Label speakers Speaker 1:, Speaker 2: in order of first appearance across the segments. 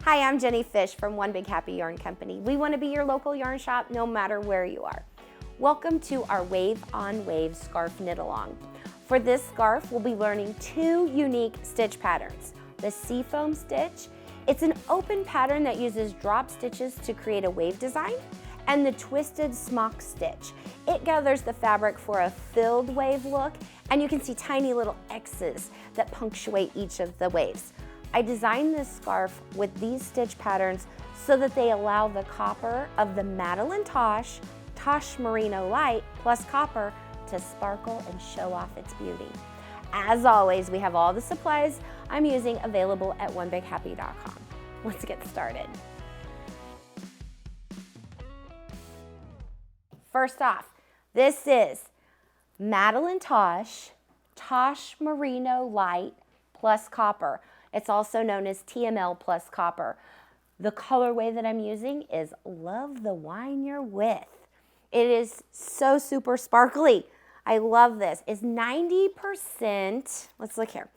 Speaker 1: Hi, I'm Jenny Fish from One Big Happy Yarn Company. We want to be your local yarn shop no matter where you are. Welcome to our Wave on Wave Scarf Knit Along. For this scarf, we'll be learning two unique stitch patterns. The seafoam stitch, it's an open pattern that uses drop stitches to create a wave design, and the twisted smock stitch. It gathers the fabric for a filled wave look, and you can see tiny little X's that punctuate each of the waves. I designed this scarf with these stitch patterns so that they allow the copper of the Madeline Tosh Merino Light plus copper to sparkle and show off its beauty. As always, we have all the supplies I'm using available at onebighappy.com. Let's get started. First off, this is Madeline Tosh Merino Light plus copper. It's also known as TML plus copper. The colorway that I'm using is Love the Wine You're With. It is so super sparkly. I love this. It's 90%, let's look here,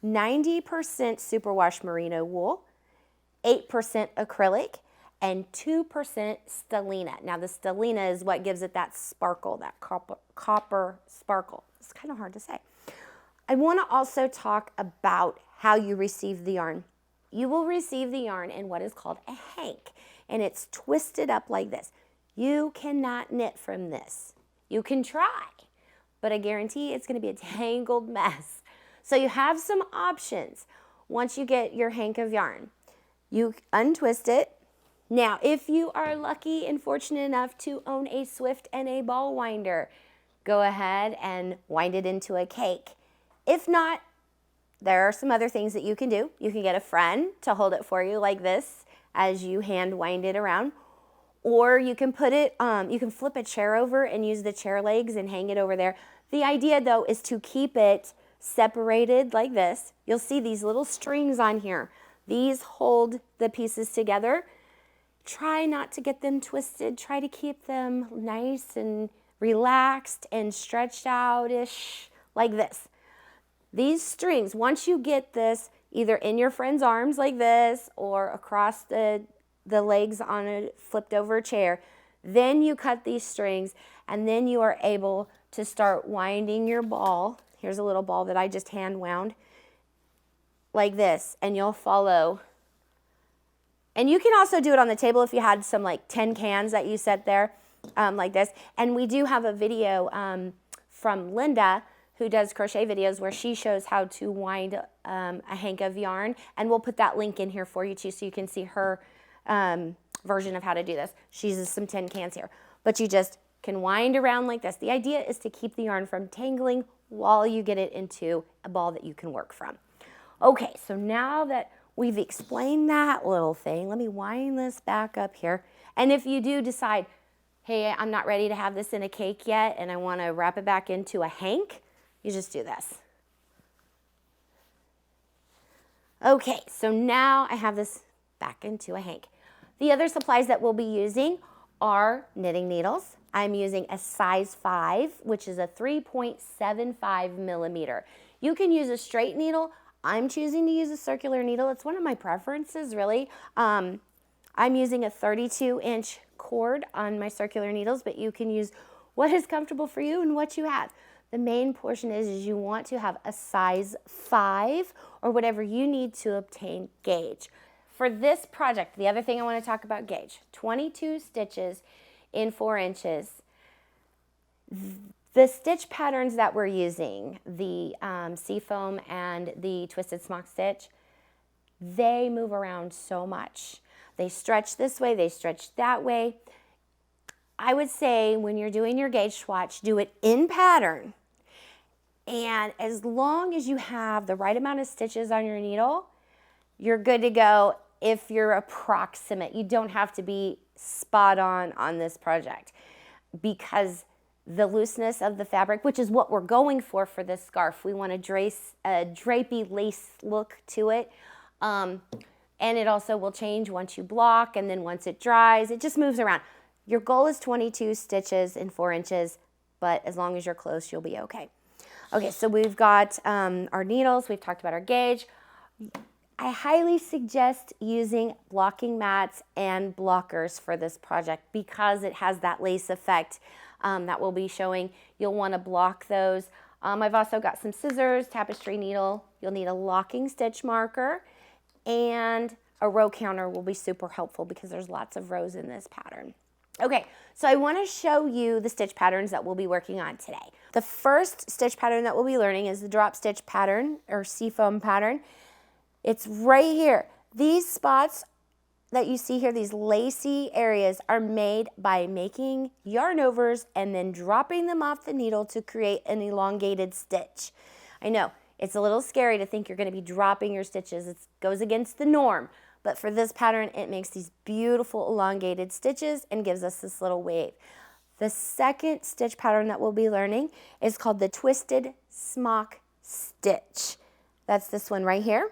Speaker 1: 90% superwash merino wool, 8% acrylic, and 2% stellina. Now the stellina is what gives it that sparkle, that copper sparkle. It's kind of hard to say. I want to also talk about how you receive the yarn. You will receive the yarn in what is called a hank, and it's twisted up like this. You cannot knit from this. You can try, but I guarantee it's going to be a tangled mess. So you have some options. Once you get your hank of yarn, you untwist it. Now, if you are lucky and fortunate enough to own a Swift and a ball winder, go ahead and wind it into a cake. If not, there are some other things that you can do. You can get a friend to hold it for you like this as you hand wind it around. Or you can put it, you can flip a chair over and use the chair legs and hang it over there. The idea though is to keep it separated like this. You'll see these little strings on here. These hold the pieces together. Try not to get them twisted. Try to keep them nice and relaxed and stretched out-ish like this. These strings, once you get this either in your friend's arms like this or across the legs on a flipped over chair, then you cut these strings and then you are able to start winding your ball. Here's a little ball that I just hand wound like this, and you'll follow. And you can also do it on the table if you had some like tin cans that you set there like this. And we do have a video from Linda who does crochet videos where she shows how to wind a hank of yarn, and we'll put that link in here for you too so you can see her version of how to do this. She uses some tin cans here, but you just can wind around like this. The idea is to keep the yarn from tangling while you get it into a ball that you can work from. Okay, so now that we've explained that little thing, let me wind this back up here. And if you do decide, hey, I'm not ready to have this in a cake yet and I want to wrap it back into a hank, you just do this. Okay, so now I have this back into a hank. The other supplies that we'll be using are knitting needles. I'm using a size 5, which is a 3.75 millimeter. You can use a straight needle. I'm choosing to use a circular needle. It's one of my preferences, really. I'm using a 32-inch cord on my circular needles, but you can use what is comfortable for you and what you have. The main portion is you want to have a size 5 or whatever you need to obtain gauge. For this project, the other thing I want to talk about gauge, 22 stitches in 4 inches. The stitch patterns that we're using, the seafoam and the twisted smock stitch, they move around so much. They stretch this way, they stretch that way. I would say when you're doing your gauge swatch, do it in pattern. And as long as you have the right amount of stitches on your needle, you're good to go if you're approximate. You don't have to be spot on this project because the looseness of the fabric, which is what we're going for this scarf. We want a drapey lace look to it. And it also will change once you block, and then once it dries, it just moves around. Your goal is 22 stitches in 4 inches, but as long as you're close, you'll be okay. Okay, so we've got our needles. We've talked about our gauge. I highly suggest using blocking mats and blockers for this project because it has that lace effect that we'll be showing. You'll want to block those. I've also got some scissors, tapestry needle. You'll need a locking stitch marker, and a row counter will be super helpful because there's lots of rows in this pattern. Okay, so I want to show you the stitch patterns that we'll be working on today. The first stitch pattern that we'll be learning is the drop stitch pattern or seafoam pattern. It's right here. These spots that you see here, these lacy areas, are made by making yarn overs and then dropping them off the needle to create an elongated stitch. I know, it's a little scary to think you're going to be dropping your stitches. It goes against the norm. But for this pattern, it makes these beautiful elongated stitches and gives us this little wave. The second stitch pattern that we'll be learning is called the twisted smock stitch. That's this one right here.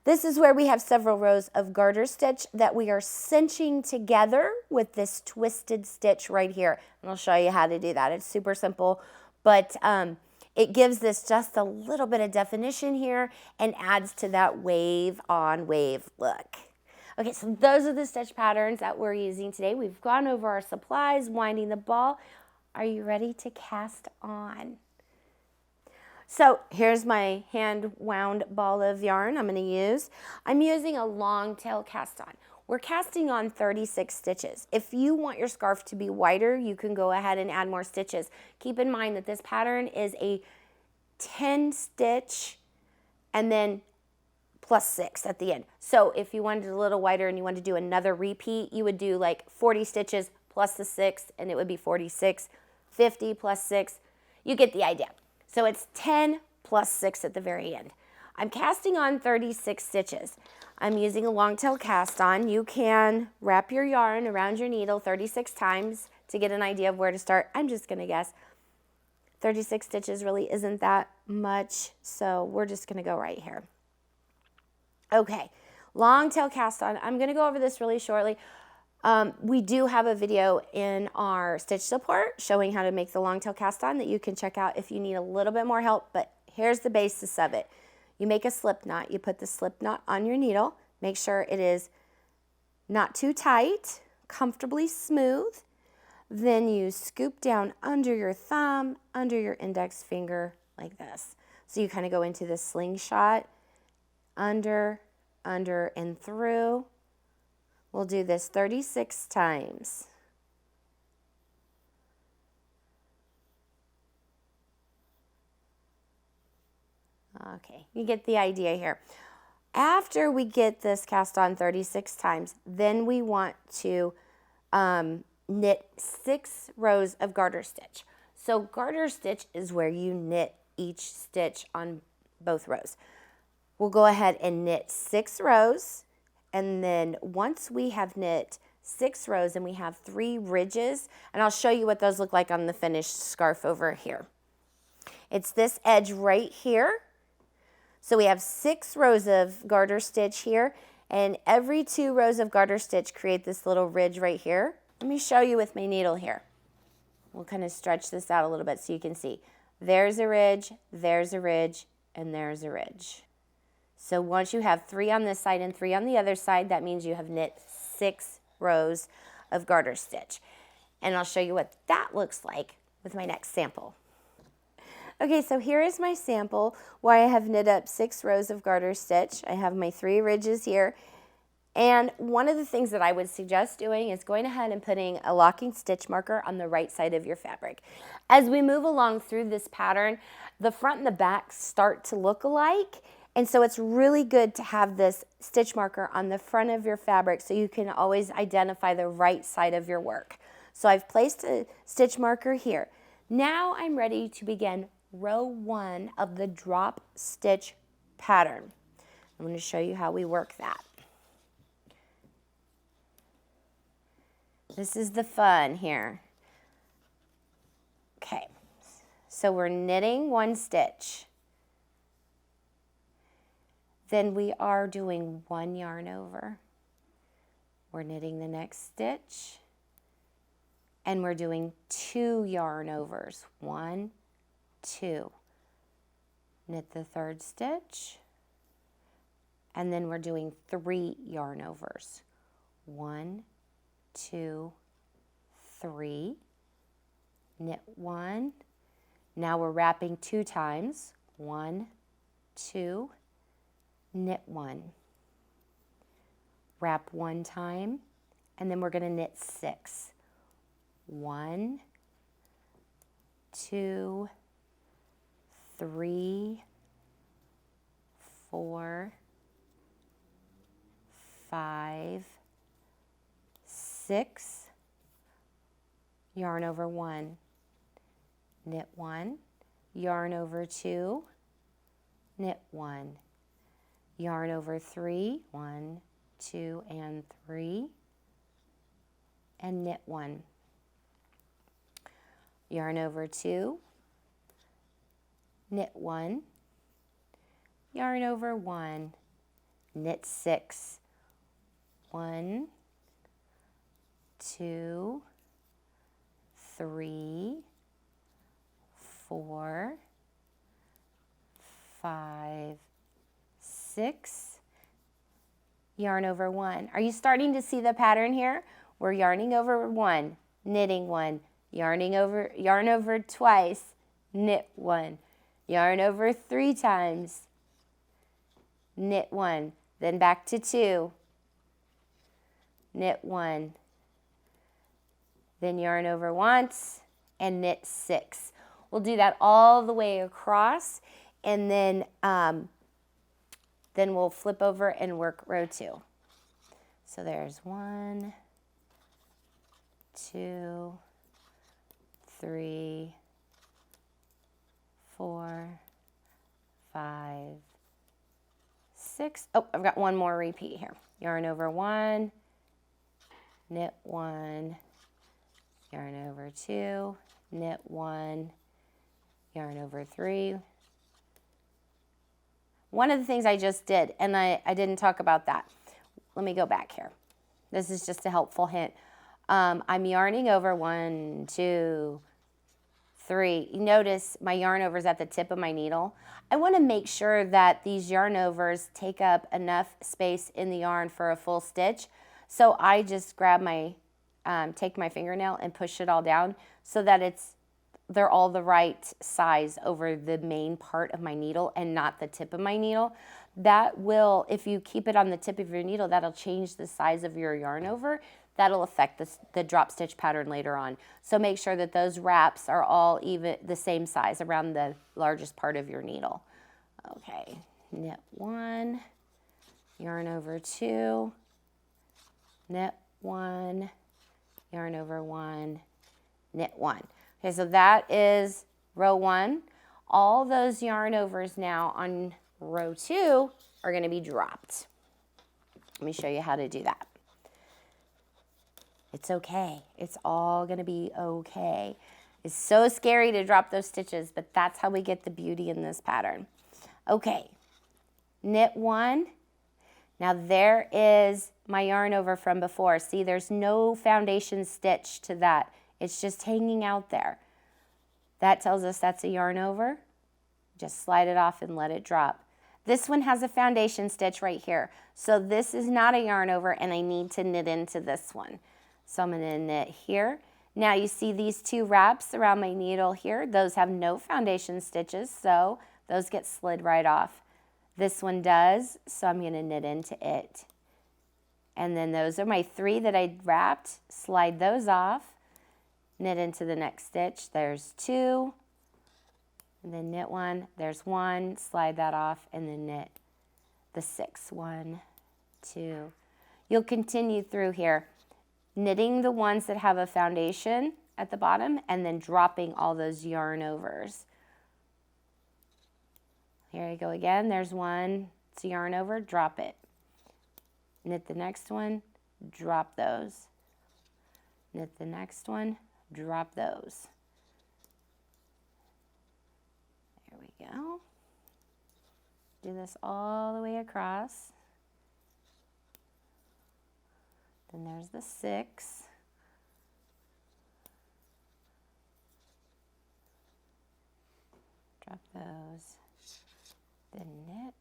Speaker 1: This is where we have several rows of garter stitch that we are cinching together with this twisted stitch right here. And I'll show you how to do that. It's super simple, but it gives this just a little bit of definition here and adds to that wave on wave look. Okay, so those are the stitch patterns that we're using today. We've gone over our supplies, winding the ball. Are you ready to cast on? So here's my hand wound ball of yarn I'm going to use. I'm using a long tail cast on. We're casting on 36 stitches. If you want your scarf to be wider, you can go ahead and add more stitches. Keep in mind that this pattern is a 10 stitch and then plus 6 at the end. So if you wanted it a little wider and you wanted to do another repeat, you would do like 40 stitches plus the 6 and it would be 46, 50 plus 6. You get the idea. So it's 10 plus 6 at the very end. I'm casting on 36 stitches. I'm using a long tail cast on. You can wrap your yarn around your needle 36 times to get an idea of where to start. I'm just going to guess 36 stitches really isn't that much, so we're just going to go right here. Okay, long tail cast on. I'm going to go over this really shortly. We do have a video in our stitch support showing how to make the long tail cast on that you can check out if you need a little bit more help, but here's the basis of it. You make a slip knot. You put the slip knot on your needle. Make sure it is not too tight, comfortably smooth. Then you scoop down under your thumb, under your index finger like this. So you kind of go into this slingshot, under, and through. We'll do this 36 times. Okay, you get the idea here. After we get this cast on 36 times, then we want to knit 6 rows of garter stitch. So garter stitch is where you knit each stitch on both rows. We'll go ahead and knit 6 rows. And then once we have knit 6 rows and we have 3 ridges, and I'll show you what those look like on the finished scarf over here. It's this edge right here. So we have 6 rows of garter stitch here, and every 2 rows of garter stitch create this little ridge right here. Let me show you with my needle here. We'll kind of stretch this out a little bit so you can see. There's a ridge, and there's a ridge. So once you have 3 on this side and 3 on the other side, that means you have knit 6 rows of garter stitch. And I'll show you what that looks like with my next sample. Okay, so here is my sample where I have knit up 6 rows of garter stitch. I have my 3 ridges here. And one of the things that I would suggest doing is going ahead and putting a locking stitch marker on the right side of your fabric. As we move along through this pattern, the front and the back start to look alike. And so it's really good to have this stitch marker on the front of your fabric so you can always identify the right side of your work. So I've placed a stitch marker here. Now I'm ready to begin row 1 of the drop stitch pattern. I'm going to show you how we work that. This is the fun here. Okay, so we're knitting 1 stitch. Then we are doing 1 yarn over. We're knitting the next stitch, and we're doing 2 yarn overs. 1, 2. Knit the 3rd stitch, and then we're doing 3 yarn overs. 1, 2, 3, knit 1. Now we're wrapping 2 times. 1, 2, knit 1. Wrap 1 time, and then we're going to knit 6. 1, 2, 3, 4, 5, 6, yarn over 1, knit 1, yarn over 2, knit 1, yarn over 3, 1, 2, and 3, and knit 1, yarn over 2, knit 1, yarn over 1, knit 6, 1, 2, 3, 4, 5, 6, yarn over 1. Are you starting to see the pattern here? We're yarning over 1, knitting 1, yarn over twice, knit 1, yarn over 3 times, knit 1, then back to 2, knit 1, then yarn over once and knit 6. We'll do that all the way across, and then we'll flip over and work row 2. So there's 1, 2, 3, 4, 5, 6. Oh, I've got one more repeat here. Yarn over 1, knit 1, yarn over 2, knit 1, yarn over 3. One of the things I just did, and I didn't talk about that. Let me go back here. This is just a helpful hint. I'm yarning over 1, 2, 3. You notice my yarn over is at the tip of my needle. I want to make sure that these yarn overs take up enough space in the yarn for a full stitch. So I just grab take my fingernail and push it all down so that they're all the right size over the main part of my needle and not the tip of my needle. That will, if you keep it on the tip of your needle, that'll change the size of your yarn over. That'll affect the drop stitch pattern later on. So make sure that those wraps are all even the same size around the largest part of your needle. Okay, knit 1, yarn over 2, knit 1, yarn over 1, knit 1. Okay, so that is row 1. All those yarn overs now on row 2 are going to be dropped. Let me show you how to do that. It's okay. It's all going to be okay. It's so scary to drop those stitches, but that's how we get the beauty in this pattern. Okay, knit 1. Now there is my yarn over from before. See, there's no foundation stitch to that. It's just hanging out there. That tells us that's a yarn over. Just slide it off and let it drop. This one has a foundation stitch right here. So this is not a yarn over, and I need to knit into this one. So I'm going to knit here. Now you see these 2 wraps around my needle here. Those have no foundation stitches, so those get slid right off. This one does, so I'm going to knit into it. And then those are my 3 that I wrapped. Slide those off, knit into the next stitch. There's 2, and then knit 1. There's 1, slide that off, and then knit the 6. 1, 2. You'll continue through here, knitting the ones that have a foundation at the bottom and then dropping all those yarn overs. Here I go again. There's 1. It's a yarn over. Drop it. Knit the next one. Drop those. Knit the next one. Drop those. There we go. Do this all the way across. Then there's the 6. Drop those. Then knit.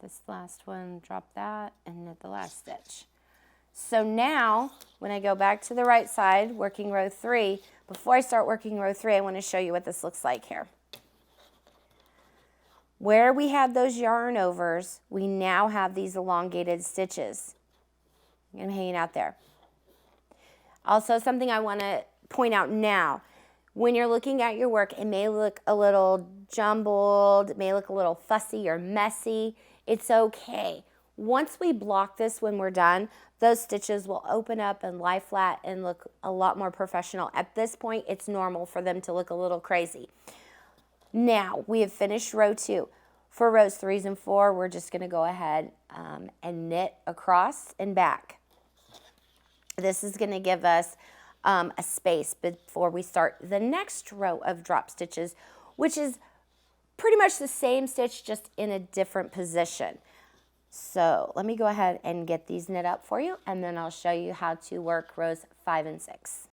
Speaker 1: this last one, drop that, and knit the last stitch. So now, when I go back to the right side, working row 3, before I start working row 3, I want to show you what this looks like here. Where we had those yarn overs, we now have these elongated stitches. I'm hanging out there. Also, something I want to point out now, when you're looking at your work, it may look a little jumbled, it may look a little fussy or messy. It's okay. Once we block this when we're done, those stitches will open up and lie flat and look a lot more professional. At this point, it's normal for them to look a little crazy. Now, we have finished row 2. For rows 3 and 4, we're just going to go ahead and knit across and back. This is going to give us a space before we start the next row of drop stitches, which is pretty much the same stitch, just in a different position. So let me go ahead and get these knit up for you, and then I'll show you how to work rows 5 and 6.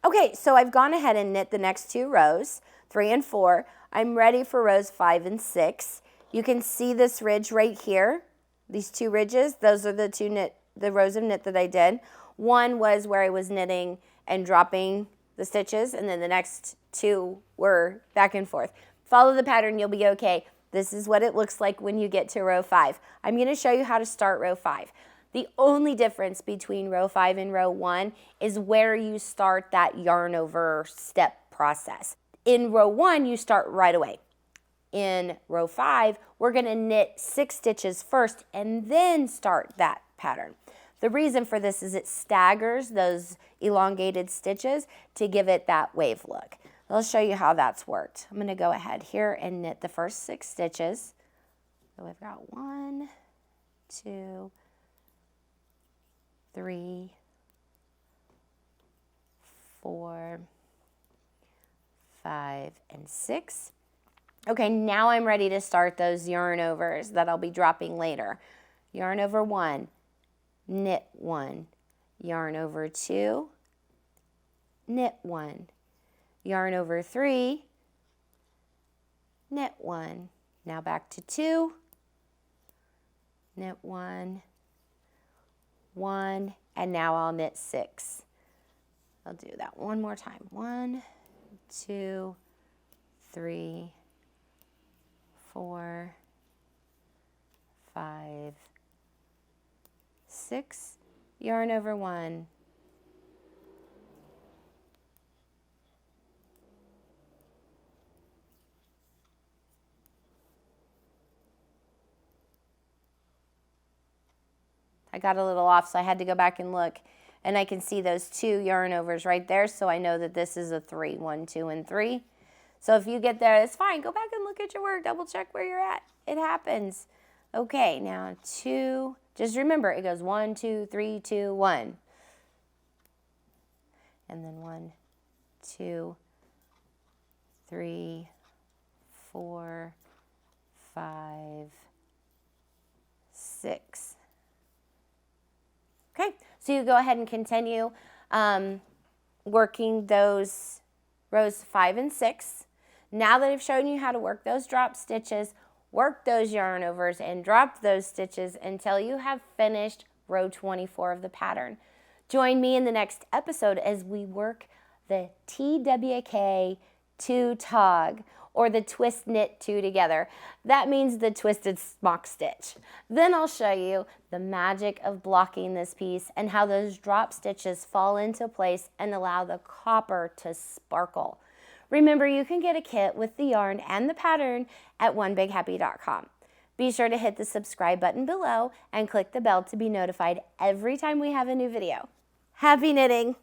Speaker 1: Okay, so I've gone ahead and knit the next 2 rows, 3 and 4. I'm ready for rows 5 and 6. You can see this ridge right here, these 2 ridges. Those are the rows of knit that I did. One was where I was knitting and dropping the stitches, and then the next 2 were back and forth. Follow the pattern, you'll be okay. This is what it looks like when you get to row 5. I'm going to show you how to start row 5. The only difference between row 5 and row 1 is where you start that yarn over step process. In row 1, you start right away. In row 5, we're going to knit 6 stitches first and then start that pattern. The reason for this is it staggers those elongated stitches to give it that wave look. I'll show you how that's worked. I'm going to go ahead here and knit the first 6 stitches. So we've got 1, 2, 3, 4, 5, and 6. Okay, now I'm ready to start those yarn overs that I'll be dropping later. Yarn over 1, knit 1, yarn over 2, knit 1, yarn over 3, knit 1. Now back to 2, knit 1, 1, and now I'll knit 6. I'll do that one more time. 1, 2, 3, 4, 5, 6, yarn over 1, I got a little off, so I had to go back and look, and I can see those 2 yarn overs right there, so I know that this is a 3, 1, 2, and 3. So if you get there, it's fine. Go back and look at your work. Double check where you're at. It happens. Okay, now 2. Just remember, it goes 1, 2, 3, 2, 1. And then 1, 2, 3, 4, 5, 6. Okay, so you go ahead and continue working those rows 5 and 6. Now that I've shown you how to work those drop stitches, work those yarn overs and drop those stitches until you have finished row 24 of the pattern. Join me in the next episode as we work the TWK 2 tog, or the twist knit 2 together. That means the twisted smock stitch. Then I'll show you the magic of blocking this piece and how those drop stitches fall into place and allow the copper to sparkle. Remember, you can get a kit with the yarn and the pattern at onebighappy.com. Be sure to hit the subscribe button below and click the bell to be notified every time we have a new video. Happy knitting!